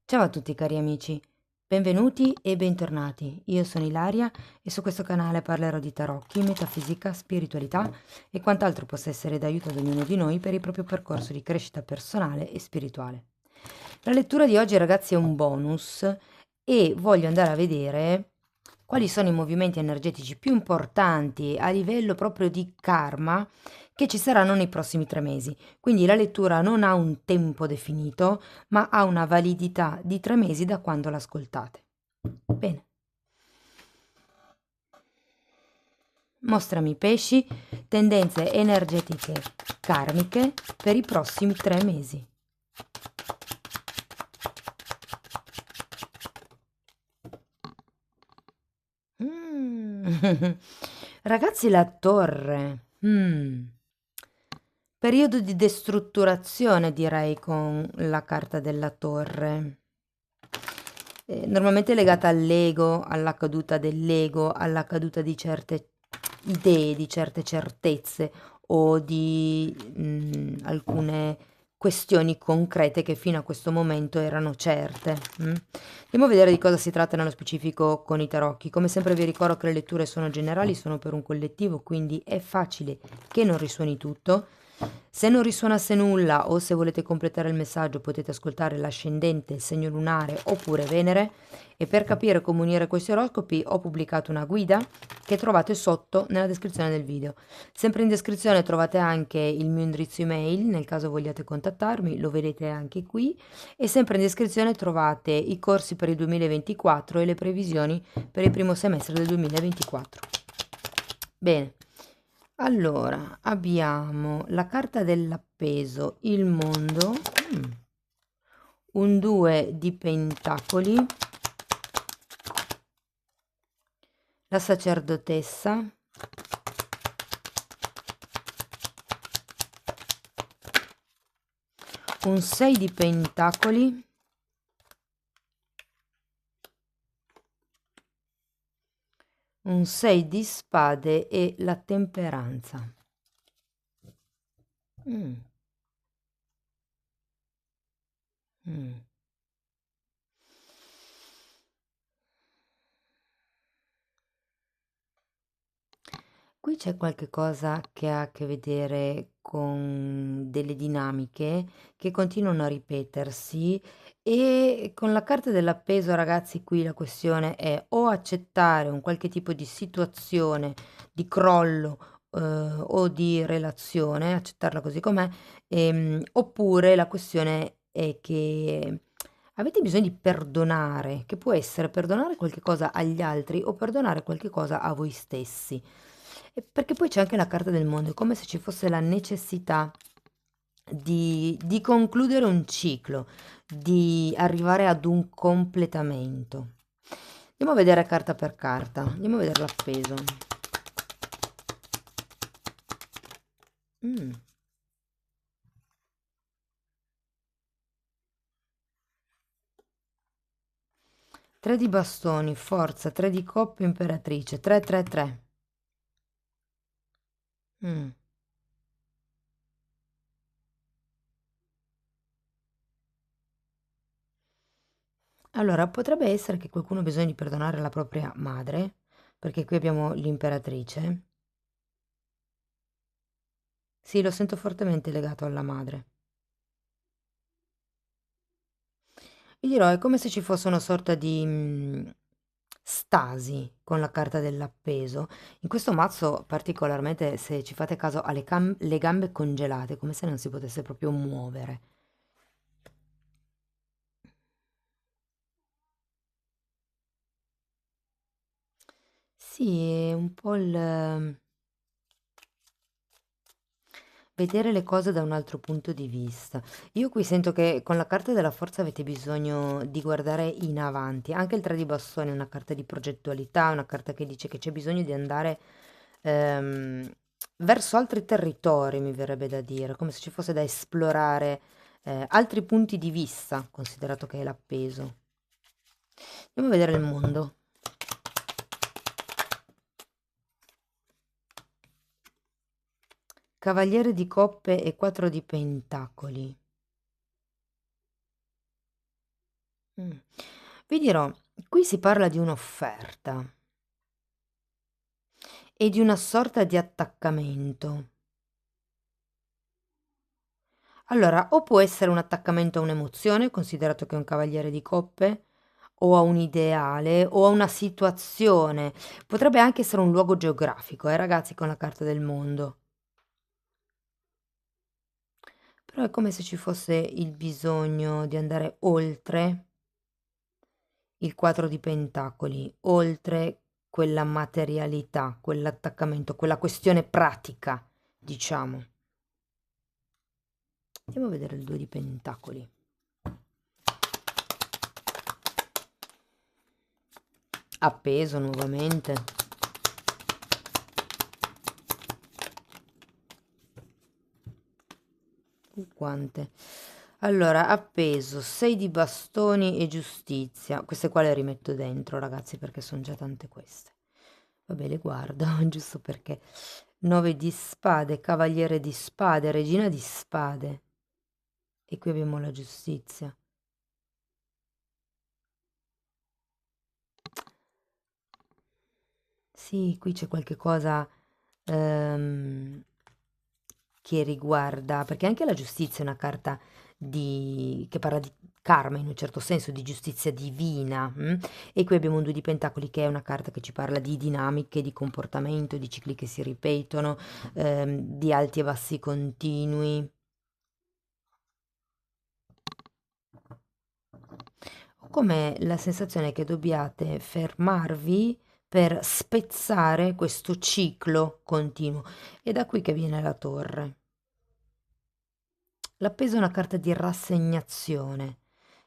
Ciao a tutti cari amici, benvenuti e bentornati. Io sono Ilaria e su questo canale parlerò di tarocchi, metafisica, spiritualità e quant'altro possa essere d'aiuto ad ognuno di noi per il proprio percorso di crescita personale e spirituale. La lettura di oggi, ragazzi, è un bonus e voglio andare a vedere quali sono i movimenti energetici più importanti a livello proprio di karma che ci saranno nei prossimi 3 mesi. Quindi la lettura non ha un tempo definito, ma ha una validità di 3 mesi da quando l'ascoltate. Bene, mostrami pesci, tendenze energetiche karmiche per i prossimi 3 mesi. Mm. Ragazzi, la torre. Periodo di destrutturazione, direi, con la carta della torre. Normalmente è legata all'ego, alla caduta dell'ego, alla caduta di certe idee, di certe certezze o di alcune questioni concrete che fino a questo momento erano certe. Andiamo a vedere di cosa si tratta nello specifico con i tarocchi. Come sempre vi ricordo che le letture sono generali, sono per un collettivo, quindi è facile che non risuoni tutto. Se non risuonasse nulla o se volete completare il messaggio potete ascoltare l'ascendente, il segno lunare oppure Venere, e per capire come unire questi oroscopi ho pubblicato una guida che trovate sotto nella descrizione del video. Sempre in descrizione trovate anche il mio indirizzo email nel caso vogliate contattarmi, lo vedete anche qui, e sempre in descrizione trovate i corsi per il 2024 e le previsioni per il primo semestre del 2024. Bene. Allora, abbiamo la carta dell'appeso, il mondo, un 2 di pentacoli, la sacerdotessa, un 6 di pentacoli, un 6 di spade e la temperanza. Mm, mm. Qui c'è qualche cosa che ha a che vedere con delle dinamiche che continuano a ripetersi, e con la carta dell'appeso, ragazzi, qui la questione è o accettare un qualche tipo di situazione di crollo o di relazione, accettarla così com'è, oppure la questione è che avete bisogno di perdonare, che può essere perdonare qualche cosa agli altri o perdonare qualche cosa a voi stessi. E perché poi c'è anche la carta del mondo, è come se ci fosse la necessità di concludere un ciclo, di arrivare ad un completamento. Andiamo a vedere carta per carta, andiamo a vedere l'appeso. Mm. 3 di bastoni, forza, 3 di coppe, imperatrice, 3, 3, 3. Mm. Allora, potrebbe essere che qualcuno ha bisogno di perdonare la propria madre, perché qui abbiamo l'imperatrice. Sì, lo sento fortemente legato alla madre. Vi dirò, è come se ci fosse una sorta di stasi con la carta dell'appeso. In questo mazzo, particolarmente, se ci fate caso, ha le gambe congelate, come se non si potesse proprio muovere. Sì, è un po' il vedere le cose da un altro punto di vista. Io qui sento che con la carta della forza avete bisogno di guardare in avanti. Anche il 3 di bastoni è una carta di progettualità, una carta che dice che c'è bisogno di andare ehm, verso altri territori, mi verrebbe da dire, come se ci fosse da esplorare altri punti di vista, considerato che è l'appeso. Andiamo a vedere il mondo. Cavaliere di coppe e 4 di pentacoli. Mm. Vi dirò, qui si parla di un'offerta e di una sorta di attaccamento. Allora, o può essere un attaccamento a un'emozione, considerato che è un cavaliere di coppe, o a un ideale, o a una situazione. Potrebbe anche essere un luogo geografico, ragazzi, con la carta del mondo. Però è come se ci fosse il bisogno di andare oltre il quattro di pentacoli, oltre quella materialità, quell'attaccamento, quella questione pratica, diciamo. Andiamo a vedere il 2 di pentacoli. Appeso nuovamente. Quante? Allora, appeso, 6 di bastoni e giustizia. Queste qua le rimetto dentro, ragazzi, perché sono già tante queste. Vabbè, le guardo, giusto perché. 9 di spade, cavaliere di spade, regina di spade. E qui abbiamo la giustizia. Sì, qui c'è qualche cosa che riguarda, perché anche la giustizia è una carta che parla di karma in un certo senso, di giustizia divina. E qui abbiamo un 2 di pentacoli che è una carta che ci parla di dinamiche, di comportamento, di cicli che si ripetono, di alti e bassi continui. Ho come la sensazione che dobbiate fermarvi per spezzare questo ciclo continuo. E da qui che viene la torre. L'appeso è una carta di rassegnazione,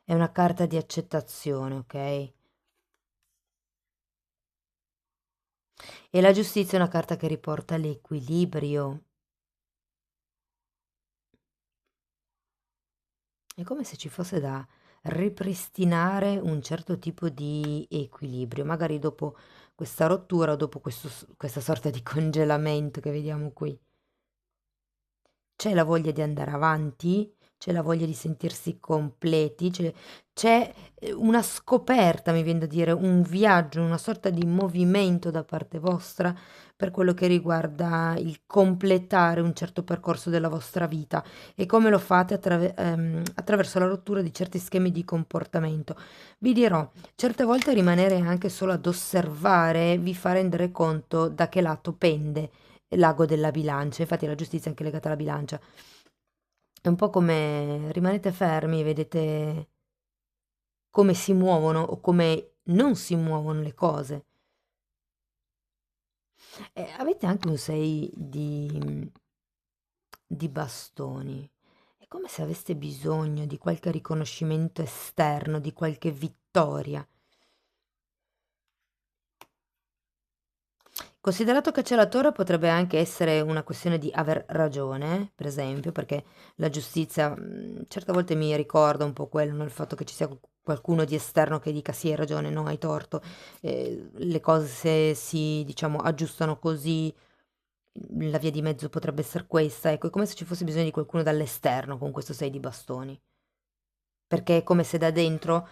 è una carta di accettazione, ok? E la giustizia è una carta che riporta l'equilibrio. È come se ci fosse da ripristinare un certo tipo di equilibrio, magari dopo questa rottura o dopo questa sorta di congelamento che vediamo qui. C'è la voglia di andare avanti, c'è la voglia di sentirsi completi, c'è una scoperta, mi viene da dire, un viaggio, una sorta di movimento da parte vostra per quello che riguarda il completare un certo percorso della vostra vita e come lo fate attraverso la rottura di certi schemi di comportamento. Vi dirò, certe volte rimanere anche solo ad osservare vi fa rendere conto da che lato pende l'ago della bilancia, infatti la giustizia è anche legata alla bilancia. È un po' come rimanete fermi, vedete come si muovono o come non si muovono le cose. Avete anche un 6 di bastoni. È come se aveste bisogno di qualche riconoscimento esterno, di qualche vittoria. Considerato che c'è la torre, potrebbe anche essere una questione di aver ragione, per esempio, perché la giustizia, certe volte mi ricorda un po' quello, no? Il fatto che ci sia qualcuno di esterno che dica sì, hai ragione, no, hai torto, le cose si, diciamo, aggiustano così, la via di mezzo potrebbe essere questa, ecco, è come se ci fosse bisogno di qualcuno dall'esterno con questo 6 di bastoni. Perché è come se da dentro,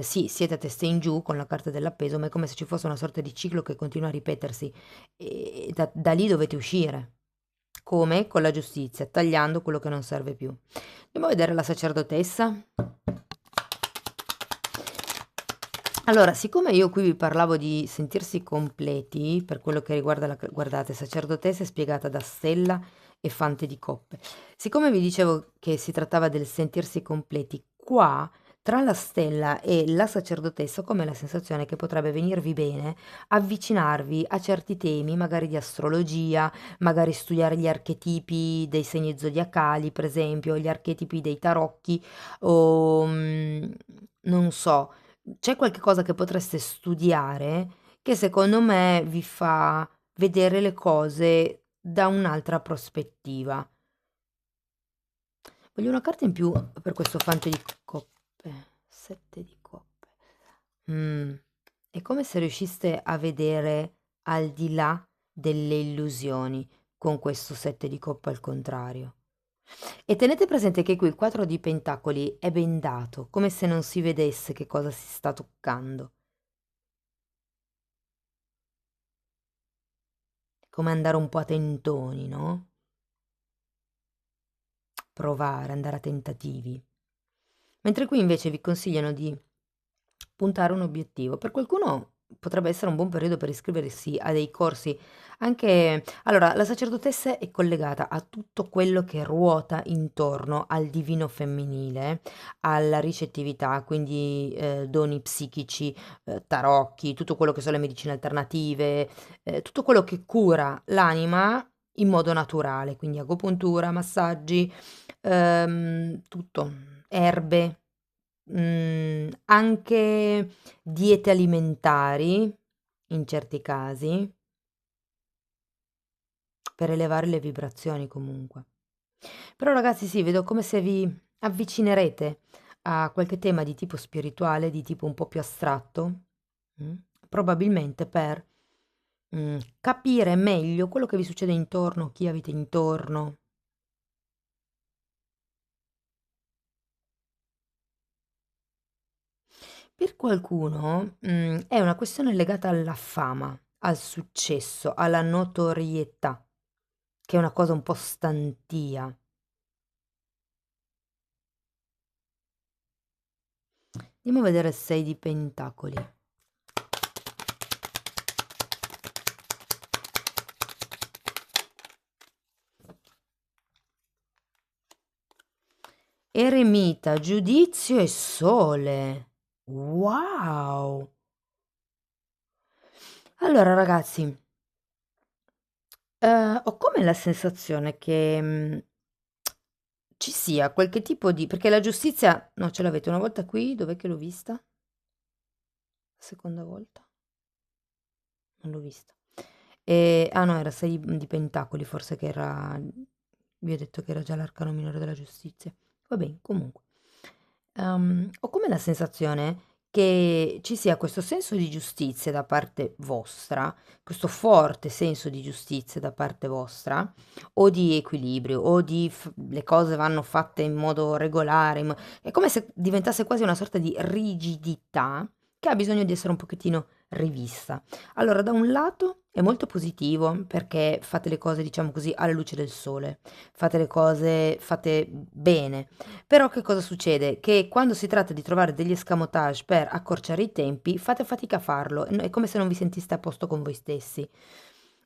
sì, siete a testa in giù con la carta dell'appeso, ma è come se ci fosse una sorta di ciclo che continua a ripetersi e da lì dovete uscire. Come? Con la giustizia, tagliando quello che non serve più. Andiamo a vedere la sacerdotessa. Allora, siccome io qui vi parlavo di sentirsi completi, per quello che riguarda guardate, sacerdotessa è spiegata da stella e fante di coppe. Siccome vi dicevo che si trattava del sentirsi completi, qua tra la stella e la sacerdotessa ho come la sensazione che potrebbe venirvi bene avvicinarvi a certi temi, magari di astrologia, magari studiare gli archetipi dei segni zodiacali, per esempio, gli archetipi dei tarocchi o non so, c'è qualche cosa che potreste studiare che secondo me vi fa vedere le cose da un'altra prospettiva. Voglio una carta in più per questo fante di coppe. 7 di coppe. Mm. È come se riusciste a vedere al di là delle illusioni con questo 7 di coppe al contrario. E tenete presente che qui il 4 di pentacoli è bendato, come se non si vedesse che cosa si sta toccando. Come andare un po' a tentoni, no? Provare, andare a tentativi. Mentre qui invece vi consigliano di puntare un obiettivo. Per qualcuno potrebbe essere un buon periodo per iscriversi a dei corsi anche allora, la sacerdotessa è collegata a tutto quello che ruota intorno al divino femminile, alla ricettività, quindi, doni psichici, tarocchi, tutto quello che sono le medicine alternative, tutto quello che cura l'anima in modo naturale, quindi agopuntura, massaggi, tutto, erbe. Anche diete alimentari, in certi casi, per elevare le vibrazioni comunque. Però ragazzi sì, vedo come se vi avvicinerete a qualche tema di tipo spirituale, di tipo un po' più astratto, mh, probabilmente per, capire meglio quello che vi succede intorno, chi avete intorno. Per qualcuno, è una questione legata alla fama, al successo, alla notorietà, che è una cosa un po' stantia. Andiamo a vedere il 6 di pentacoli. Eremita, giudizio e sole. Wow! Allora ragazzi, ho come la sensazione che, ci sia qualche tipo di perché la giustizia no, ce l'avete una volta qui, dov'è che l'ho vista? La seconda volta? Non l'ho vista. Ah no, era 6 di pentacoli forse che era vi ho detto che era già l'arcano minore della giustizia. Vabbè, comunque. Ho come la sensazione che ci sia questo senso di giustizia da parte vostra, questo forte senso di giustizia da parte vostra, o di equilibrio, o di le cose vanno fatte in modo regolare, è come se diventasse quasi una sorta di rigidità che ha bisogno di essere un pochettino rivista. Allora, da un lato è molto positivo perché fate le cose, diciamo così, alla luce del sole, fate le cose fatte bene. Però che cosa succede? Che quando si tratta di trovare degli escamotage per accorciare i tempi, fate fatica a farlo, è come se non vi sentiste a posto con voi stessi.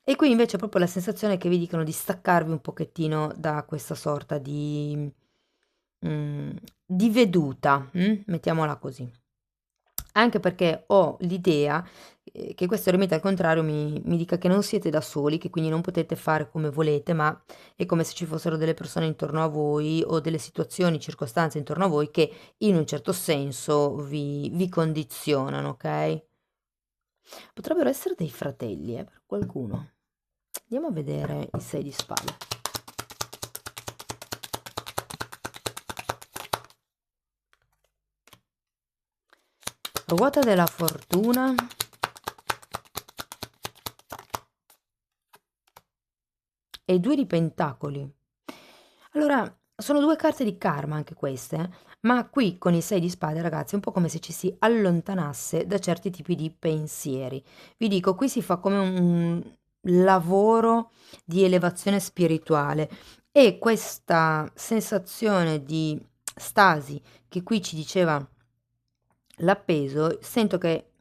E qui invece è proprio la sensazione che vi dicono di staccarvi un pochettino da questa sorta di veduta, mettiamola così. Anche perché ho l'idea, che questo eremita al contrario mi dica che non siete da soli, che quindi non potete fare come volete, ma è come se ci fossero delle persone intorno a voi o delle situazioni, circostanze intorno a voi che in un certo senso vi condizionano, ok? Potrebbero essere dei fratelli, per qualcuno. Andiamo a vedere il 6 di spade. Ruota della fortuna. E 2 di pentacoli. Allora, sono 2 carte di karma anche queste, ma qui con il 6 di spade, ragazzi, è un po' come se ci si allontanasse da certi tipi di pensieri. Vi dico, qui si fa come un lavoro di elevazione spirituale e questa sensazione di stasi che qui ci diceva l'appeso, sento che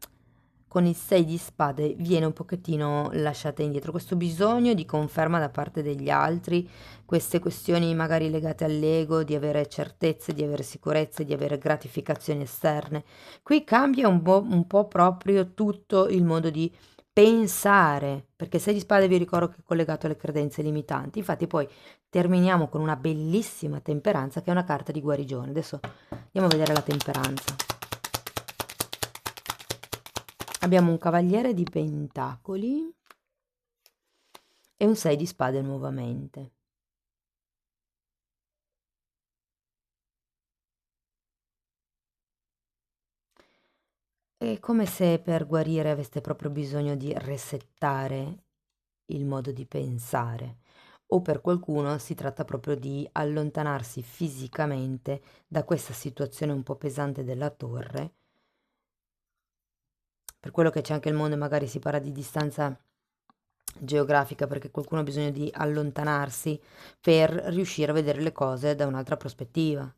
con il 6 di spade viene un pochettino lasciata indietro, questo bisogno di conferma da parte degli altri, queste questioni magari legate all'ego, di avere certezze, di avere sicurezze, di avere gratificazioni esterne. Qui cambia un po' proprio tutto il modo di pensare, perché il 6 di spade vi ricordo che è collegato alle credenze limitanti. Infatti poi terminiamo con una bellissima temperanza che è una carta di guarigione. Adesso andiamo a vedere la temperanza. Abbiamo un cavaliere di pentacoli e un 6 di spade nuovamente. È come se per guarire aveste proprio bisogno di resettare il modo di pensare o per qualcuno si tratta proprio di allontanarsi fisicamente da questa situazione un po' pesante della torre. Per quello che c'è anche il mondo e magari si parla di distanza geografica, perché qualcuno ha bisogno di allontanarsi per riuscire a vedere le cose da un'altra prospettiva.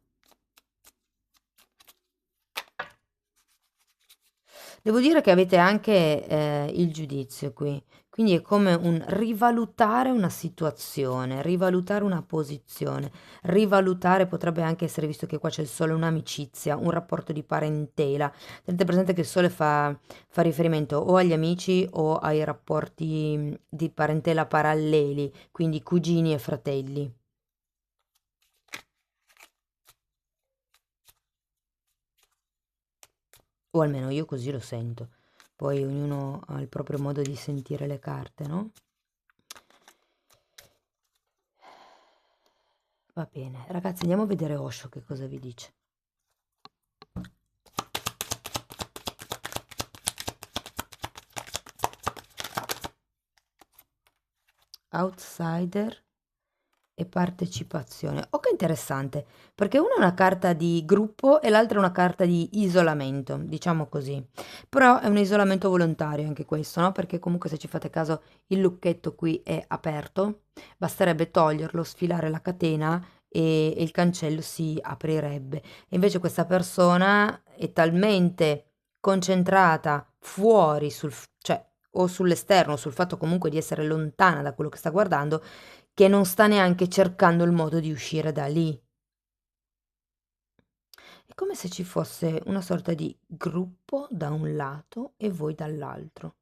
Devo dire che avete anche il giudizio qui, quindi è come un rivalutare una situazione, rivalutare una posizione, rivalutare potrebbe anche essere, visto che qua c'è il sole, un'amicizia, un rapporto di parentela. Tenete presente che il sole fa riferimento o agli amici o ai rapporti di parentela paralleli, quindi cugini e fratelli. O almeno io così lo sento. Poi ognuno ha il proprio modo di sentire le carte, no? Va bene, ragazzi, andiamo a vedere Osho che cosa vi dice. Outsider e partecipazione. Oh, che interessante, perché una è una carta di gruppo e l'altra è una carta di isolamento, diciamo così. Però è un isolamento volontario anche questo, no? Perché comunque se ci fate caso il lucchetto qui è aperto, basterebbe toglierlo, sfilare la catena e il cancello si aprirebbe. E invece questa persona è talmente concentrata fuori cioè o sull'esterno, sul fatto comunque di essere lontana da quello che sta guardando, che non sta neanche cercando il modo di uscire da lì. È come se ci fosse una sorta di gruppo da un lato e voi dall'altro.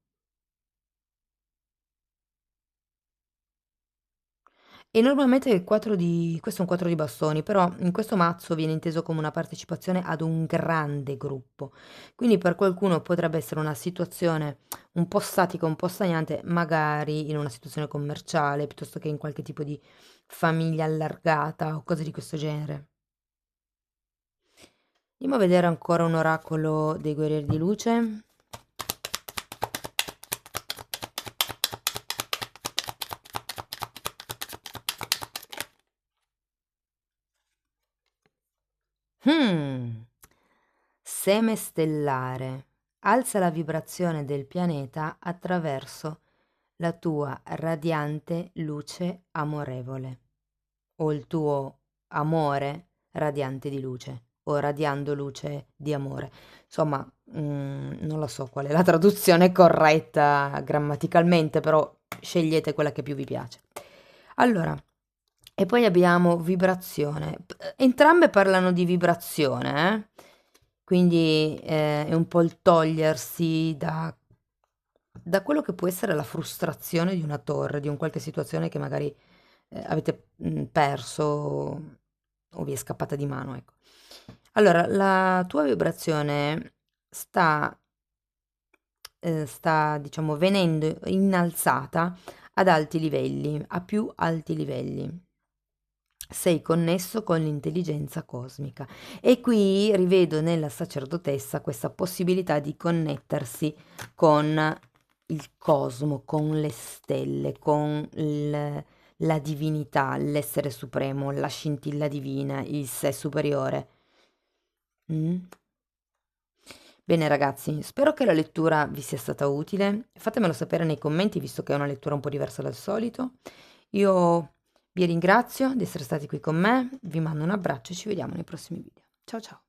E normalmente il 4 di questo è un 4 di bastoni, però in questo mazzo viene inteso come una partecipazione ad un grande gruppo. Quindi per qualcuno potrebbe essere una situazione un po' statica, un po' stagnante, magari in una situazione commerciale, piuttosto che in qualche tipo di famiglia allargata o cose di questo genere. Andiamo a vedere ancora un oracolo dei guerrieri di luce. Hmm. Seme stellare. Alza la vibrazione del pianeta attraverso la tua radiante luce amorevole o il tuo amore radiante di luce o radiando luce di amore. Insomma, non lo so qual è la traduzione corretta grammaticalmente, però scegliete quella che più vi piace. Allora, e poi abbiamo vibrazione. Entrambe parlano di vibrazione, quindi è un po' il togliersi da quello che può essere la frustrazione di una torre, di un qualche situazione che magari avete perso o vi è scappata di mano, ecco. Allora, la tua vibrazione sta, diciamo, venendo innalzata ad alti livelli, a più alti livelli. Sei connesso con l'intelligenza cosmica e qui rivedo nella sacerdotessa questa possibilità di connettersi con il cosmo, con le stelle, con la divinità, l'essere supremo, la scintilla divina, il sé superiore. Mm? Bene ragazzi, spero che la lettura vi sia stata utile. Fatemelo sapere nei commenti, visto che è una lettura un po' diversa dal solito. Io vi ringrazio di essere stati qui con me, vi mando un abbraccio e ci vediamo nei prossimi video. Ciao ciao!